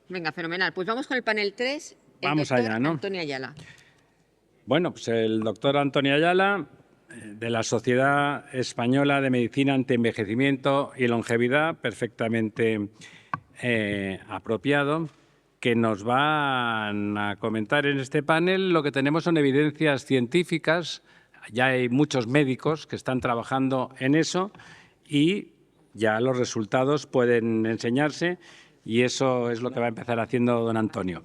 Venga, fenomenal. Pues vamos con el panel 3. Vamos allá, ¿no? Antonio Ayala. Bueno, pues el doctor Antonio Ayala, de la Sociedad Española de Medicina Antienvejecimiento y Longevidad, perfectamente apropiado, que nos van a comentar en este panel. Lo que tenemos son evidencias científicas. Ya hay muchos médicos que están trabajando en eso y ya los resultados pueden enseñarse, y eso es lo que va a empezar haciendo don Antonio.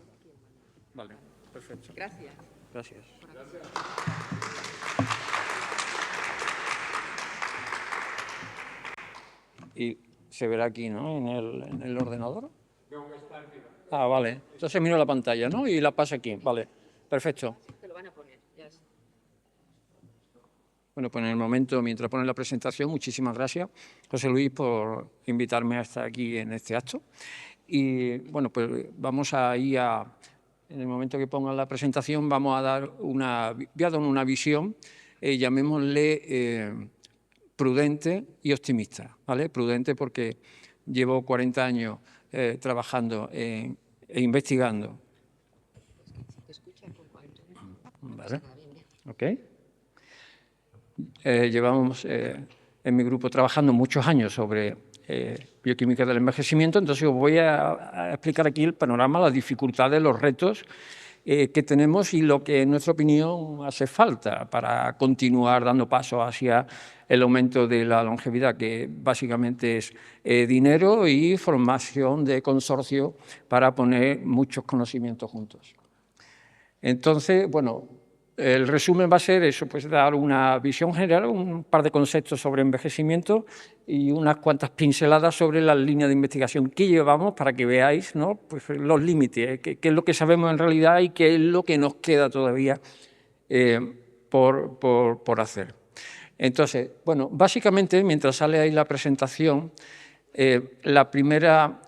Vale, perfecto. Gracias. Gracias. Y se verá aquí, ¿no? En el ordenador. Ah, vale. Entonces miro la pantalla, ¿no? Y la paso aquí. Vale, perfecto. Te lo van a poner. Ya está. Bueno, pues en el momento, mientras ponen la presentación, muchísimas gracias, José Luis, por invitarme a estar aquí en este acto. Y bueno, pues vamos a ir en el momento que pongan la presentación, voy a dar una visión, llamémosle prudente y optimista, ¿vale? Prudente porque llevo 40 años trabajando e investigando. ¿Vale? Ok. Llevamos en mi grupo trabajando muchos años sobre bioquímica del envejecimiento, entonces os voy a explicar aquí el panorama, las dificultades, los retos que tenemos y lo que, en nuestra opinión, hace falta para continuar dando paso hacia el aumento de la longevidad, que básicamente es dinero y formación de consorcio para poner muchos conocimientos juntos. Entonces, bueno, el resumen va a ser eso, pues dar una visión general, un par de conceptos sobre envejecimiento y unas cuantas pinceladas sobre las líneas de investigación que llevamos para que veáis, ¿no? Pues los límites, qué es lo que sabemos en realidad y qué es lo que nos queda todavía por hacer. Entonces, bueno, básicamente, mientras sale ahí la presentación, la primera...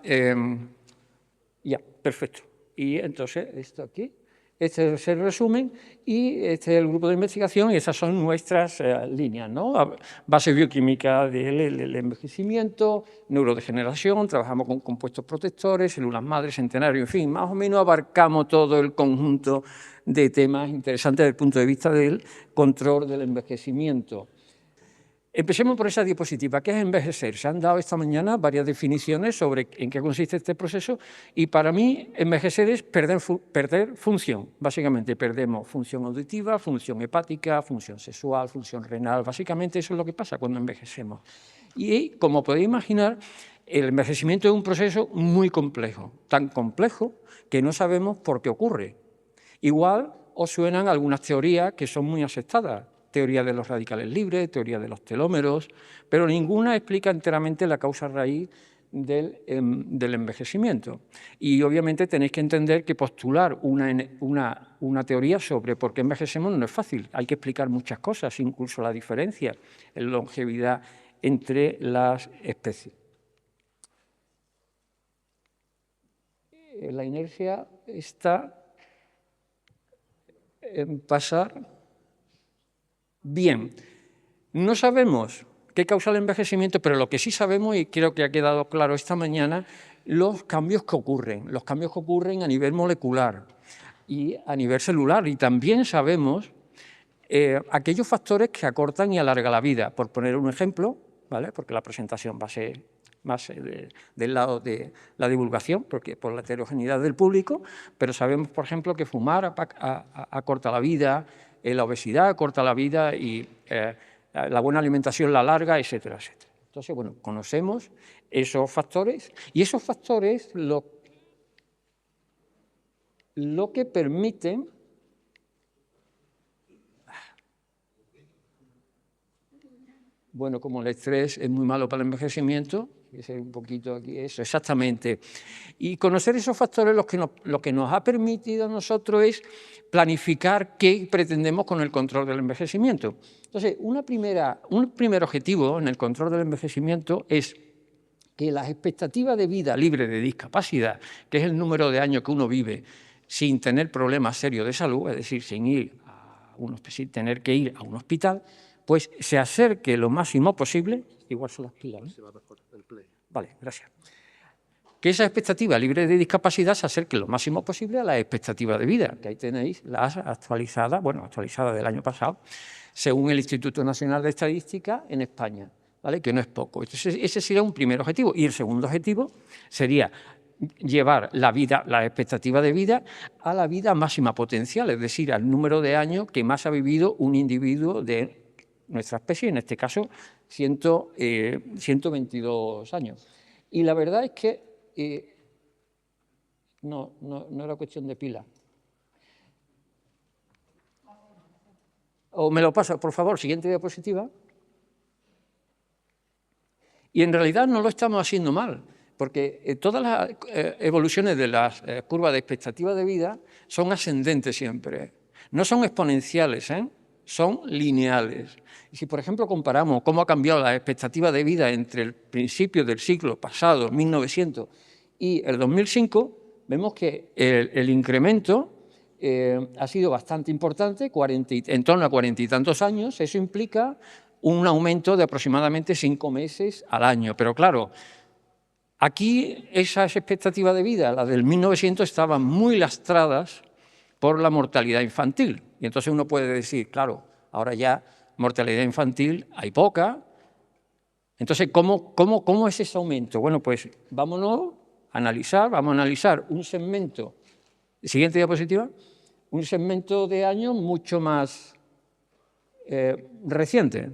ya, perfecto. Y entonces, esto aquí... Este es el resumen y este es el grupo de investigación y esas son nuestras líneas, ¿no? Base bioquímica del envejecimiento, neurodegeneración, trabajamos con compuestos protectores, células madres, centenario, en fin, más o menos abarcamos todo el conjunto de temas interesantes desde el punto de vista del control del envejecimiento. Empecemos por esa diapositiva. ¿Qué es envejecer? Se han dado esta mañana varias definiciones sobre en qué consiste este proceso y para mí envejecer es perder función. Básicamente perdemos función auditiva, función hepática, función sexual, función renal. Básicamente eso es lo que pasa cuando envejecemos. Y como podéis imaginar, el envejecimiento es un proceso muy complejo, tan complejo que no sabemos por qué ocurre. Igual os suenan algunas teorías que son muy aceptadas. Teoría de los radicales libres, teoría de los telómeros, pero ninguna explica enteramente la causa raíz del envejecimiento. Y obviamente tenéis que entender que postular una teoría sobre por qué envejecemos no es fácil. Hay que explicar muchas cosas, incluso la diferencia en longevidad entre las especies. La inercia está en pasar... Bien, no sabemos qué causa el envejecimiento, pero lo que sí sabemos, y creo que ha quedado claro esta mañana, los cambios que ocurren a nivel molecular y a nivel celular. Y también sabemos aquellos factores que acortan y alargan la vida. Por poner un ejemplo, ¿vale? Porque la presentación va a ser más del lado de la divulgación, porque por la heterogeneidad del público, pero sabemos, por ejemplo, que fumar acorta la vida, la obesidad corta la vida y la buena alimentación la alarga, etcétera, etcétera. Entonces, bueno, conocemos esos factores y esos factores lo que permiten bueno, como el estrés es muy malo para el envejecimiento, ese es un poquito aquí, eso, exactamente. Y conocer esos factores lo que nos ha permitido a nosotros es planificar qué pretendemos con el control del envejecimiento. Entonces, un primer objetivo en el control del envejecimiento es que las expectativas de vida libre de discapacidad, que es el número de años que uno vive sin tener problemas serios de salud, es decir, sin tener que ir a un hospital, pues se acerque lo máximo posible, igual son las pilas, ¿no? Se va mejor el play. Vale, gracias. Que esa expectativa libre de discapacidad se acerque lo máximo posible a la expectativa de vida, que ahí tenéis las actualizadas, bueno, actualizadas del año pasado, según el Instituto Nacional de Estadística en España, ¿vale? Que no es poco. Entonces, ese sería un primer objetivo. Y el segundo objetivo sería llevar la expectativa de vida a la vida máxima potencial, es decir, al número de años que más ha vivido un individuo de nuestra especie, en este caso 122 años. Y la verdad es que no era cuestión de pila. O me lo pasa, por favor, siguiente diapositiva. Y en realidad no lo estamos haciendo mal, porque todas las evoluciones de las curvas de expectativa de vida son ascendentes siempre, no son exponenciales, son lineales. Y si, por ejemplo, comparamos cómo ha cambiado la expectativa de vida entre el principio del siglo pasado, 1900, y el 2005, vemos que el incremento ha sido bastante importante, en torno a 40 y tantos años. Eso implica un aumento de aproximadamente 5 meses al año. Pero claro, aquí esas expectativas de vida, las del 1900, estaban muy lastradas por la mortalidad infantil. Y entonces uno puede decir, claro, ahora ya mortalidad infantil hay poca. Entonces, ¿cómo es ese aumento? Bueno, pues vamos a analizar un segmento, siguiente diapositiva, un segmento de años mucho más reciente.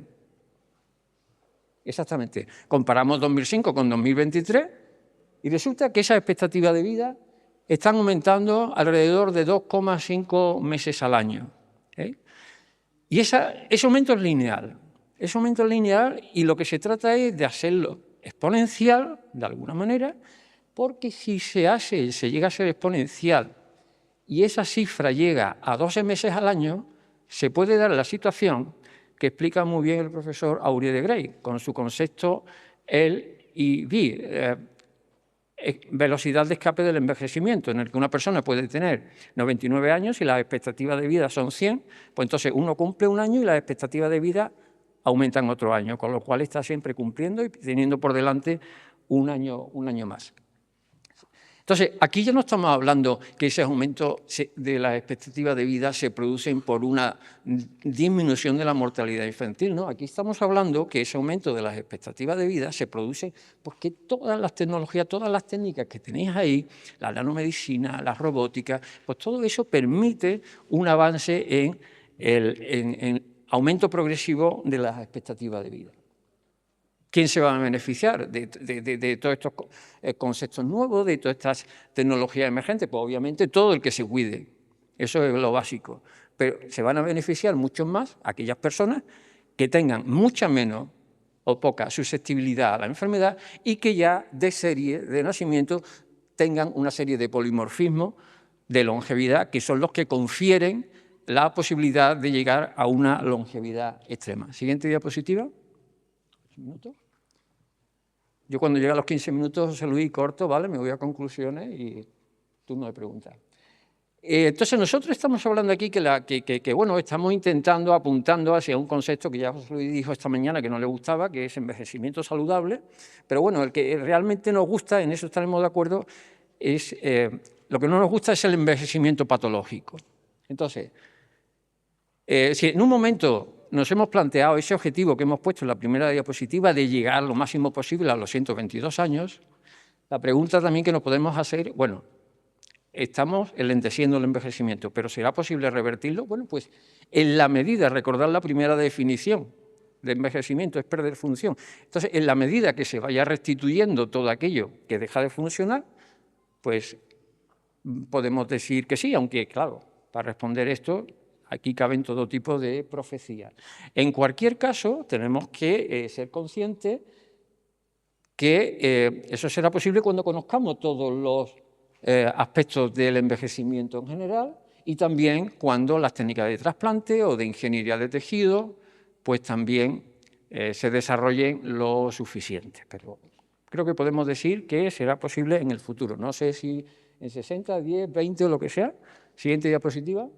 Exactamente. Comparamos 2005 con 2023 y resulta que esas expectativas de vida están aumentando alrededor de 2,5 meses al año. Y ese aumento es lineal. Ese aumento es lineal y lo que se trata es de hacerlo exponencial, de alguna manera, porque si se llega a ser exponencial y esa cifra llega a 12 meses al año, se puede dar la situación que explica muy bien el profesor Aurier de Grey, con su concepto L y V, velocidad de escape del envejecimiento, en el que una persona puede tener 99 años y las expectativas de vida son 100, pues entonces uno cumple un año y las expectativas de vida aumentan otro año, con lo cual está siempre cumpliendo y teniendo por delante un año más. Entonces, aquí ya no estamos hablando que ese aumento de las expectativas de vida se producen por una disminución de la mortalidad infantil, ¿no? Aquí estamos hablando que ese aumento de las expectativas de vida se produce porque todas las tecnologías, todas las técnicas que tenéis ahí, la nanomedicina, la robótica, pues todo eso permite un avance en aumento progresivo de las expectativas de vida. ¿Quién se va a beneficiar de todos estos conceptos nuevos, de todas estas tecnologías emergentes? Pues obviamente todo el que se cuide, eso es lo básico. Pero se van a beneficiar mucho más aquellas personas que tengan mucha menos o poca susceptibilidad a la enfermedad y que ya de serie de nacimiento tengan una serie de polimorfismos de longevidad que son los que confieren la posibilidad de llegar a una longevidad extrema. Siguiente diapositiva. Minutos. Yo cuando llegue a los 15 minutos, José Luis, corto, ¿vale? Me voy a conclusiones y tú me preguntas. Entonces, nosotros estamos hablando aquí que bueno, estamos apuntando hacia un concepto que ya José Luis dijo esta mañana que no le gustaba, que es envejecimiento saludable, pero bueno, el que realmente nos gusta, en eso estaremos de acuerdo, es lo que no nos gusta es el envejecimiento patológico. Entonces, si en un momento nos hemos planteado ese objetivo que hemos puesto en la primera diapositiva de llegar lo máximo posible a los 122 años, la pregunta también que nos podemos hacer, bueno, estamos enlenteciendo el envejecimiento, pero ¿será posible revertirlo? Bueno, pues en la medida, recordad la primera definición de envejecimiento, es perder función. Entonces, en la medida que se vaya restituyendo todo aquello que deja de funcionar, pues podemos decir que sí, aunque, claro, para responder esto aquí caben todo tipo de profecías. En cualquier caso, tenemos que ser conscientes que eso será posible cuando conozcamos todos los aspectos del envejecimiento en general y también cuando las técnicas de trasplante o de ingeniería de tejido pues también se desarrollen lo suficiente. Pero creo que podemos decir que será posible en el futuro. No sé si en 60, 10, 20 o lo que sea. Siguiente diapositiva.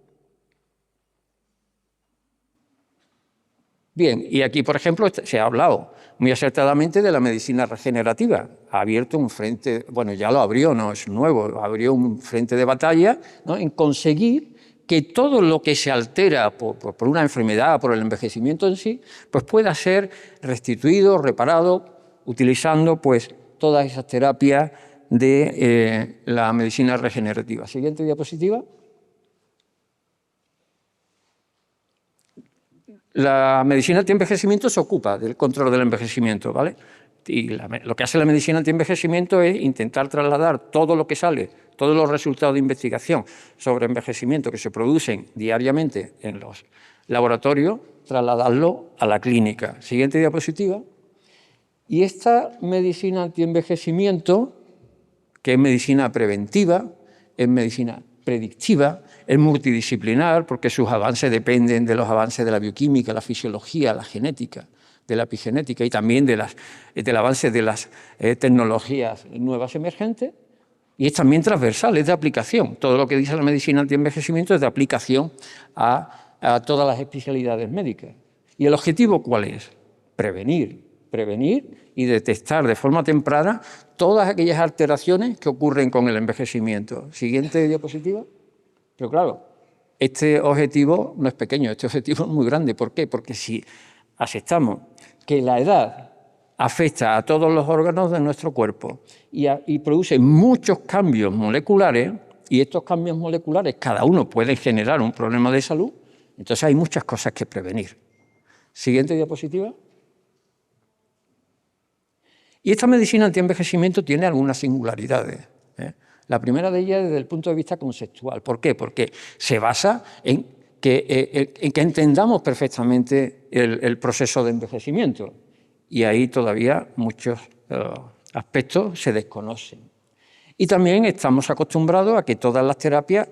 Bien, y aquí, por ejemplo, se ha hablado muy acertadamente de la medicina regenerativa. Ha abierto un frente, bueno, ya lo abrió, no es nuevo, abrió un frente de batalla, ¿no?, en conseguir que todo lo que se altera por una enfermedad, por el envejecimiento en sí, pues pueda ser restituido, reparado, utilizando pues todas esas terapias de la medicina regenerativa. Siguiente diapositiva. La medicina antienvejecimiento se ocupa del control del envejecimiento, ¿vale? Y lo que hace la medicina antienvejecimiento es intentar trasladar todo lo que sale, todos los resultados de investigación sobre envejecimiento que se producen diariamente en los laboratorios, trasladarlo a la clínica. Siguiente diapositiva. Y esta medicina antienvejecimiento, que es medicina preventiva, es medicina predictiva, es multidisciplinar porque sus avances dependen de los avances de la bioquímica, la fisiología, la genética, de la epigenética y también del avance de las tecnologías nuevas emergentes, y es también transversal, es de aplicación. Todo lo que dice la medicina antienvejecimiento es de aplicación a todas las especialidades médicas. ¿Y el objetivo cuál es? Prevenir y detectar de forma temprana todas aquellas alteraciones que ocurren con el envejecimiento. Siguiente diapositiva. Pero claro, este objetivo no es pequeño, este objetivo es muy grande. ¿Por qué? Porque si aceptamos que la edad afecta a todos los órganos de nuestro cuerpo y produce muchos cambios moleculares, y estos cambios moleculares cada uno puede generar un problema de salud, entonces hay muchas cosas que prevenir. Siguiente diapositiva. Y esta medicina antienvejecimiento tiene algunas singularidades. La primera de ellas desde el punto de vista conceptual. ¿Por qué? Porque se basa en que entendamos perfectamente el proceso de envejecimiento. Y ahí todavía muchos aspectos se desconocen. Y también estamos acostumbrados a que todas las terapias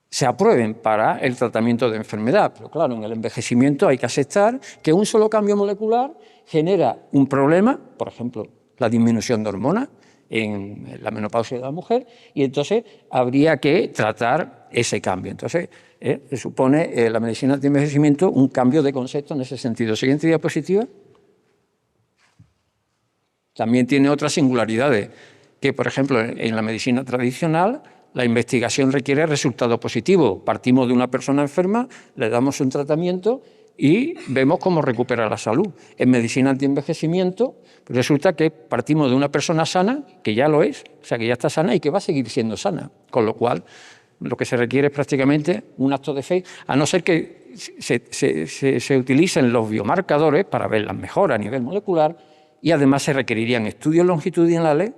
se aprueben para el tratamiento de enfermedad. Pero claro, en el envejecimiento hay que aceptar que un solo cambio molecular genera un problema, por ejemplo, la disminución de hormonas en la menopausia de la mujer, y entonces habría que tratar ese cambio. Entonces, se supone la medicina antienvejecimiento un cambio de concepto en ese sentido. Siguiente diapositiva. También tiene otras singularidades, que por ejemplo en la medicina tradicional la investigación requiere resultados positivos. Partimos de una persona enferma, le damos un tratamiento y vemos cómo recupera la salud. En medicina antienvejecimiento resulta que partimos de una persona sana, que ya lo es, o sea que ya está sana y que va a seguir siendo sana, con lo cual lo que se requiere es prácticamente un acto de fe, a no ser que se utilicen los biomarcadores para ver las mejoras a nivel molecular, y además se requerirían estudios longitudinales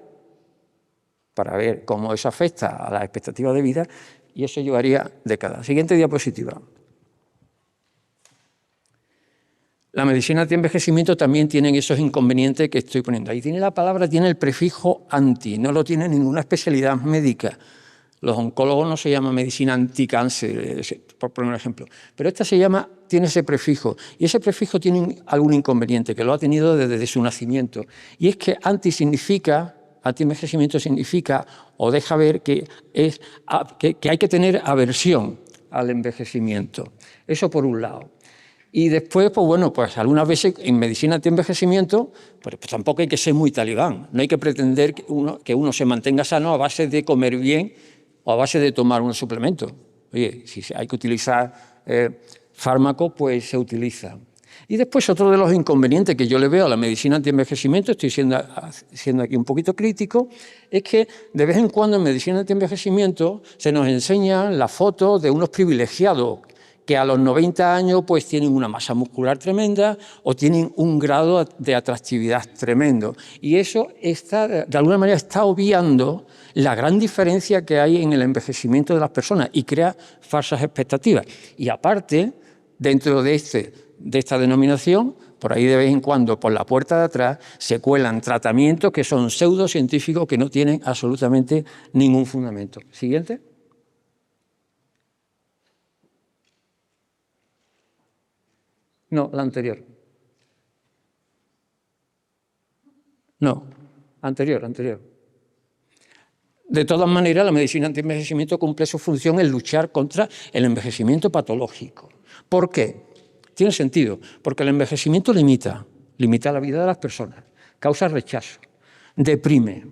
para ver cómo eso afecta a las expectativas de vida, y eso llevaría décadas. Siguiente diapositiva. La medicina antienvejecimiento también tiene esos inconvenientes que estoy poniendo. Ahí tiene la palabra, tiene el prefijo anti, no lo tiene ninguna especialidad médica. Los oncólogos no se llaman medicina anticáncer, por poner un ejemplo. Pero esta tiene ese prefijo. Y ese prefijo tiene algún inconveniente, que lo ha tenido desde su nacimiento. Y es que antienvejecimiento significa, o deja ver que hay que tener aversión al envejecimiento. Eso por un lado. Y después, pues bueno, pues algunas veces en medicina antienvejecimiento, pues tampoco hay que ser muy talibán. No hay que pretender que uno se mantenga sano a base de comer bien o a base de tomar un suplemento. Oye, si hay que utilizar fármacos, pues se utilizan. Y después otro de los inconvenientes que yo le veo a la medicina antienvejecimiento, estoy siendo aquí un poquito crítico, es que de vez en cuando en medicina antienvejecimiento se nos enseñan las fotos de unos privilegiados que a los 90 años pues tienen una masa muscular tremenda o tienen un grado de atractividad tremendo. Y eso de alguna manera está obviando la gran diferencia que hay en el envejecimiento de las personas y crea falsas expectativas. Y aparte, dentro de esta denominación, por ahí de vez en cuando, por la puerta de atrás, se cuelan tratamientos que son pseudocientíficos que no tienen absolutamente ningún fundamento. Siguiente. No, la anterior. No, anterior. De todas maneras, la medicina anti-envejecimiento cumple su función en luchar contra el envejecimiento patológico. ¿Por qué? Tiene sentido, porque el envejecimiento limita la vida de las personas, causa rechazo, deprime,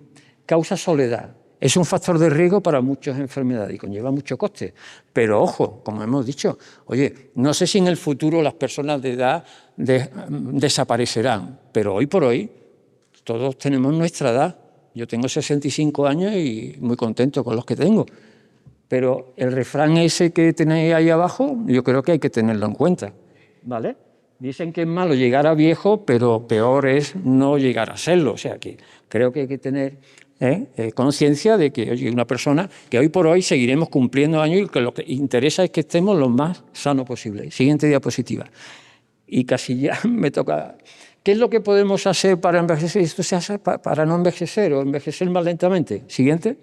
causa soledad. Es un factor de riesgo para muchas enfermedades y conlleva mucho coste. Pero ojo, como hemos dicho, oye, no sé si en el futuro las personas de edad desaparecerán, pero hoy por hoy todos tenemos nuestra edad. Yo tengo 65 años y muy contento con los que tengo. Pero el refrán ese que tenéis ahí abajo, yo creo que hay que tenerlo en cuenta, ¿vale? Dicen que es malo llegar a viejo, pero peor es no llegar a serlo. O sea, que creo que hay que tener conciencia de que, oye, una persona que hoy por hoy seguiremos cumpliendo años y que lo que interesa es que estemos lo más sanos posible. Siguiente diapositiva. Y casi ya me toca... ¿Qué es lo que podemos hacer para envejecer? Esto se hace para no envejecer o envejecer más lentamente. Siguiente.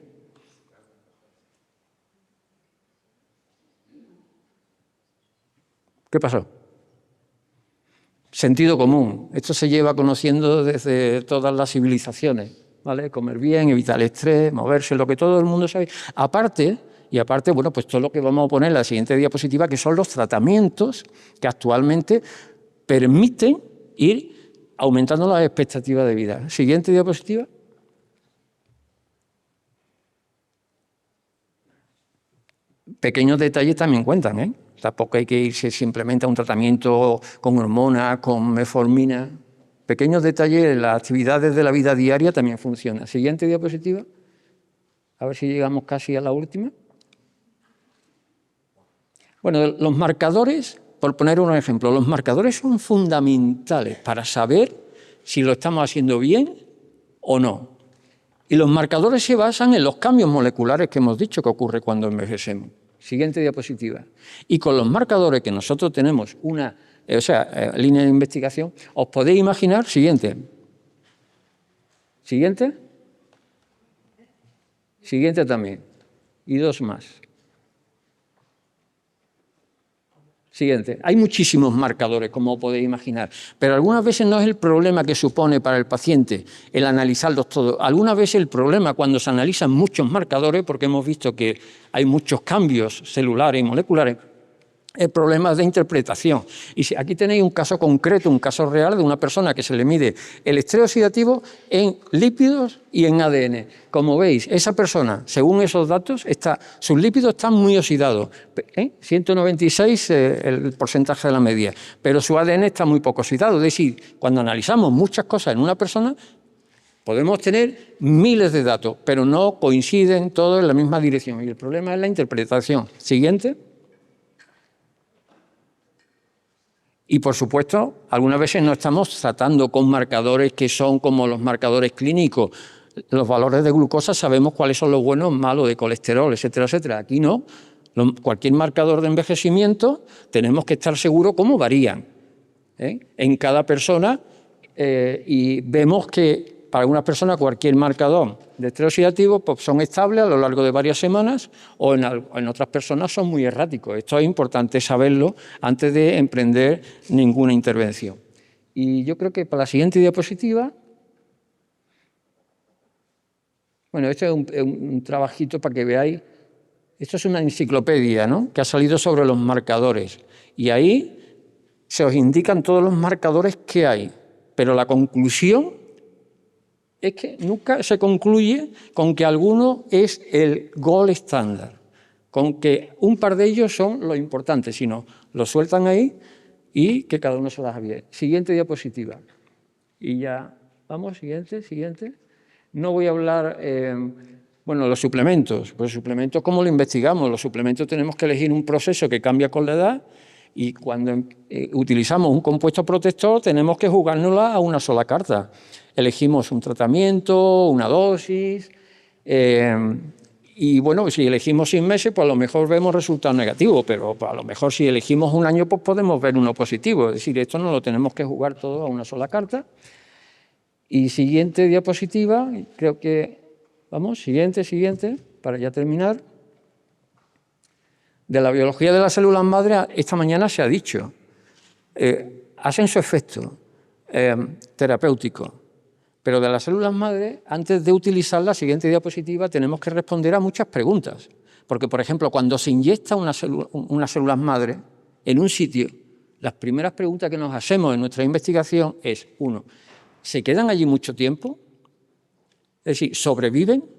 ¿Qué pasó? Sentido común. Esto se lleva conociendo desde todas las civilizaciones, ¿vale? Comer bien, evitar el estrés, moverse, lo que todo el mundo sabe. Aparte, bueno, pues todo lo que vamos a poner en la siguiente diapositiva, que son los tratamientos que actualmente permiten ir aumentando las expectativas de vida. Siguiente diapositiva. Pequeños detalles también cuentan, ¿eh? Tampoco hay que irse simplemente a un tratamiento con hormonas, con metformina. Pequeños detalles, las actividades de la vida diaria también funcionan. Siguiente diapositiva. A ver si llegamos casi a la última. Bueno, los marcadores, por poner un ejemplo, los marcadores son fundamentales para saber si lo estamos haciendo bien o no. Y los marcadores se basan en los cambios moleculares que hemos dicho que ocurre cuando envejecemos. Siguiente diapositiva. Y con los marcadores que nosotros tenemos una línea de investigación, os podéis imaginar, siguiente. Siguiente. Siguiente también. Y dos más. Siguiente. Hay muchísimos marcadores, como podéis imaginar, pero algunas veces no es el problema que supone para el paciente el analizarlos todos. Algunas veces el problema cuando se analizan muchos marcadores, porque hemos visto que hay muchos cambios celulares y moleculares, el problema es de interpretación. Y si aquí tenéis un caso concreto, un caso real de una persona que se le mide el estrés oxidativo en lípidos y en ADN. Como veis, esa persona, según esos datos, sus lípidos están muy oxidados, 196 el porcentaje de la media, pero su ADN está muy poco oxidado. Es decir, cuando analizamos muchas cosas en una persona, podemos tener miles de datos, pero no coinciden todos en la misma dirección. Y el problema es la interpretación. Siguiente. Y, por supuesto, algunas veces no estamos tratando con marcadores que son como los marcadores clínicos. Los valores de glucosa sabemos cuáles son los buenos, malos, de colesterol, etcétera, etcétera. Aquí no. Cualquier marcador de envejecimiento tenemos que estar seguros cómo varían en cada persona y vemos que para algunas personas cualquier marcador de estrés oxidativo pues, son estables a lo largo de varias semanas o en otras personas son muy erráticos. Esto es importante saberlo antes de emprender ninguna intervención. Y yo creo que para la siguiente diapositiva, bueno, este es un trabajito para que veáis. Esto es una enciclopedia, ¿no?, que ha salido sobre los marcadores. Y ahí se os indican todos los marcadores que hay. Pero la conclusión es que nunca se concluye con que alguno es el gold estándar, con que un par de ellos son lo importante, sino lo sueltan ahí y que cada uno se las bien. Siguiente diapositiva. Y ya, vamos, siguiente. No voy a hablar Bueno, los suplementos. Pues suplementos, ¿cómo lo investigamos? Los suplementos tenemos que elegir un proceso que cambia con la edad y cuando utilizamos un compuesto protector tenemos que jugárnosla a una sola carta. Elegimos un tratamiento, una dosis, y bueno, si elegimos 6 meses, pues a lo mejor vemos resultados negativos, pero a lo mejor si elegimos un año, pues podemos ver uno positivo. Es decir, esto no lo tenemos que jugar todo a una sola carta. Y siguiente diapositiva, creo que, vamos, siguiente, para ya terminar. De la biología de las células madre, esta mañana se ha dicho, hacen su efecto terapéutico. Pero de las células madre, antes de utilizar la siguiente diapositiva, tenemos que responder a muchas preguntas. Porque, por ejemplo, cuando se inyecta unas células madre en un sitio, las primeras preguntas que nos hacemos en nuestra investigación es, 1, ¿se quedan allí mucho tiempo? Es decir, ¿sobreviven?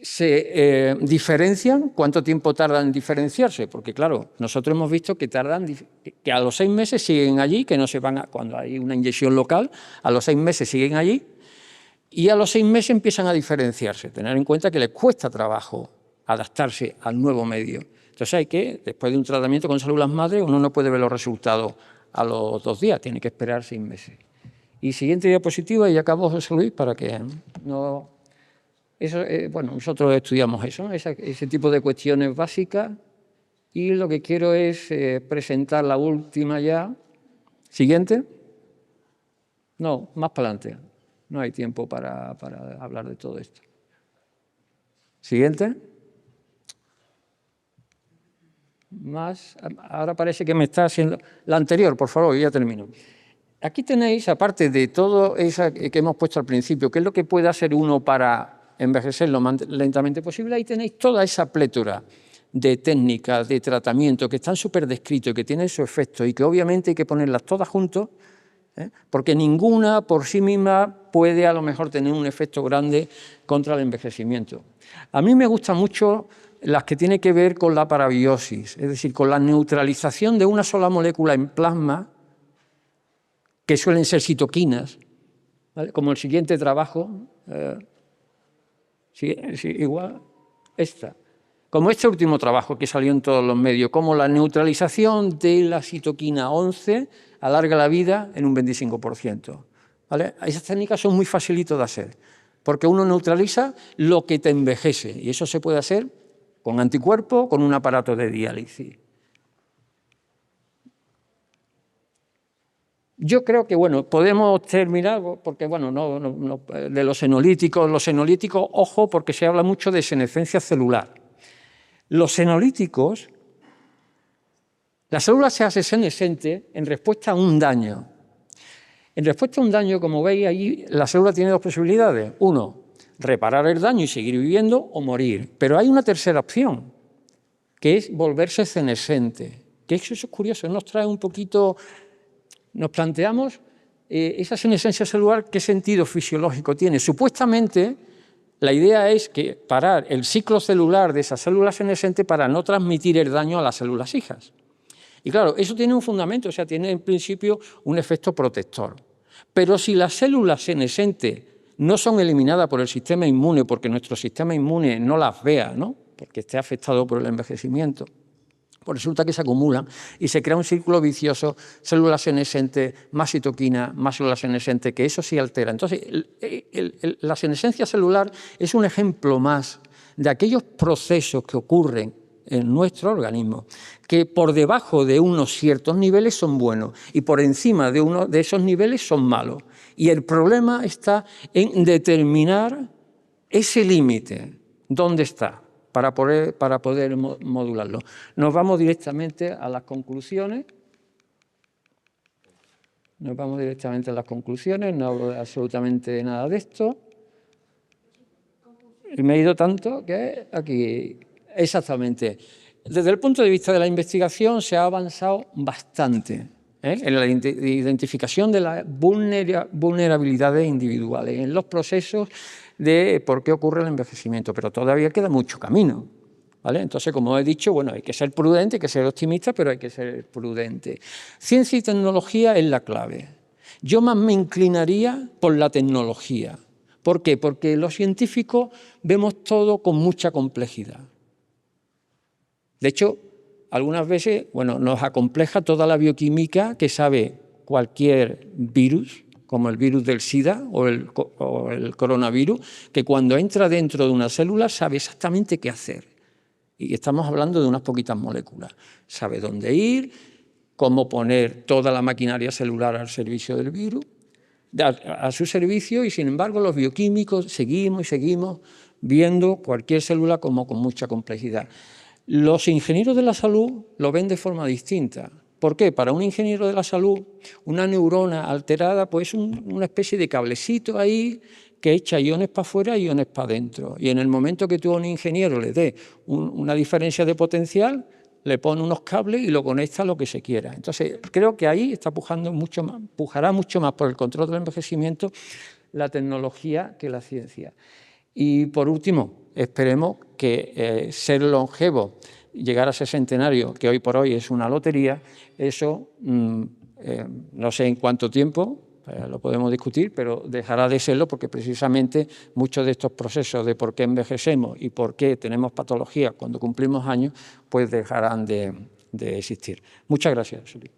¿Se diferencian? ¿Cuánto tiempo tardan en diferenciarse? Porque, claro, nosotros hemos visto que que a los 6 meses siguen allí, que no se van cuando hay una inyección local, a los 6 meses siguen allí y a los 6 meses empiezan a diferenciarse. Tener en cuenta que les cuesta trabajo adaptarse al nuevo medio. Entonces hay que, después de un tratamiento con células madre, uno no puede ver los resultados a los 2 días, tiene que esperar 6 meses. Y siguiente diapositiva, y acabo, José Luis, para que no... Eso, bueno, nosotros estudiamos eso, ese tipo de cuestiones básicas, y lo que quiero es presentar la última ya. Siguiente. No, más para adelante. No hay tiempo para hablar de todo esto. Siguiente. Más. Ahora parece que me está haciendo... La anterior, por favor, ya termino. Aquí tenéis, aparte de todo eso que hemos puesto al principio, qué es lo que puede hacer uno para envejecer lo más lentamente posible, ahí tenéis toda esa plétora de técnicas, de tratamiento, que están súper descritos, que tienen su efecto y que obviamente hay que ponerlas todas juntas, porque ninguna por sí misma puede a lo mejor tener un efecto grande contra el envejecimiento. A mí me gustan mucho las que tienen que ver con la parabiosis, es decir, con la neutralización de una sola molécula en plasma, que suelen ser citoquinas, ¿vale? Como el siguiente trabajo, sí, igual, esta. Como este último trabajo que salió en todos los medios, como la neutralización de la citoquina 11 alarga la vida en un 25%. ¿Vale? Esas técnicas son muy facilitas de hacer, porque uno neutraliza lo que te envejece, y eso se puede hacer con anticuerpos, con un aparato de diálisis. Yo creo que, bueno, podemos terminar, porque, bueno, de los senolíticos, ojo, porque se habla mucho de senescencia celular. Los senolíticos, la célula se hace senescente en respuesta a un daño. En respuesta a un daño, como veis ahí, la célula tiene 2 posibilidades. 1, reparar el daño y seguir viviendo, o morir. Pero hay una tercera opción, que es volverse senescente. Que eso es curioso, nos trae un poquito... Nos planteamos esa senescencia celular, ¿qué sentido fisiológico tiene? Supuestamente, la idea es que parar el ciclo celular de esa célula senescente para no transmitir el daño a las células hijas. Y claro, eso tiene un fundamento, o sea, tiene en principio un efecto protector. Pero si las células senescentes no son eliminadas por el sistema inmune, porque nuestro sistema inmune no las vea, ¿no? Porque esté afectado por el envejecimiento, pues resulta que se acumulan y se crea un círculo vicioso, células senescentes, más citoquina, más células senescentes, que eso sí altera. Entonces, la senescencia celular es un ejemplo más de aquellos procesos que ocurren en nuestro organismo, que por debajo de unos ciertos niveles son buenos y por encima de uno de esos niveles son malos. Y el problema está en determinar ese límite, ¿dónde está? Para poder modularlo. Nos vamos directamente a las conclusiones. No hablo de absolutamente nada de esto. Y me he ido tanto que aquí, exactamente. Desde el punto de vista de la investigación se ha avanzado bastante en la identificación de las vulnerabilidades individuales, en los procesos de por qué ocurre el envejecimiento, pero todavía queda mucho camino, ¿vale? Entonces, como he dicho, bueno, hay que ser prudente, hay que ser optimista, pero hay que ser prudente. Ciencia y tecnología es la clave. Yo más me inclinaría por la tecnología, ¿Por qué? Porque los científicos vemos todo con mucha complejidad. De hecho, algunas veces, bueno, nos acompleja toda la bioquímica que sabe cualquier virus, como el virus del SIDA o el coronavirus, que cuando entra dentro de una célula sabe exactamente qué hacer. Y estamos hablando de unas poquitas moléculas. Sabe dónde ir, cómo poner toda la maquinaria celular al servicio del virus, a su servicio, y sin embargo los bioquímicos seguimos y seguimos viendo cualquier célula como con mucha complejidad. Los ingenieros de la salud lo ven de forma distinta. ¿Por qué? Para un ingeniero de la salud, una neurona alterada pues es una especie de cablecito ahí que echa iones para afuera y iones para adentro. Y en el momento que tú a un ingeniero le des una diferencia de potencial, le pone unos cables y lo conecta a lo que se quiera. Entonces, creo que ahí está pujará mucho más por el control del envejecimiento la tecnología que la ciencia. Y por último, esperemos que ser longevo, llegar a ese centenario, que hoy por hoy es una lotería, eso no sé en cuánto tiempo, lo podemos discutir, pero dejará de serlo porque precisamente muchos de estos procesos de por qué envejecemos y por qué tenemos patologías cuando cumplimos años, pues dejarán de existir. Muchas gracias, Suri.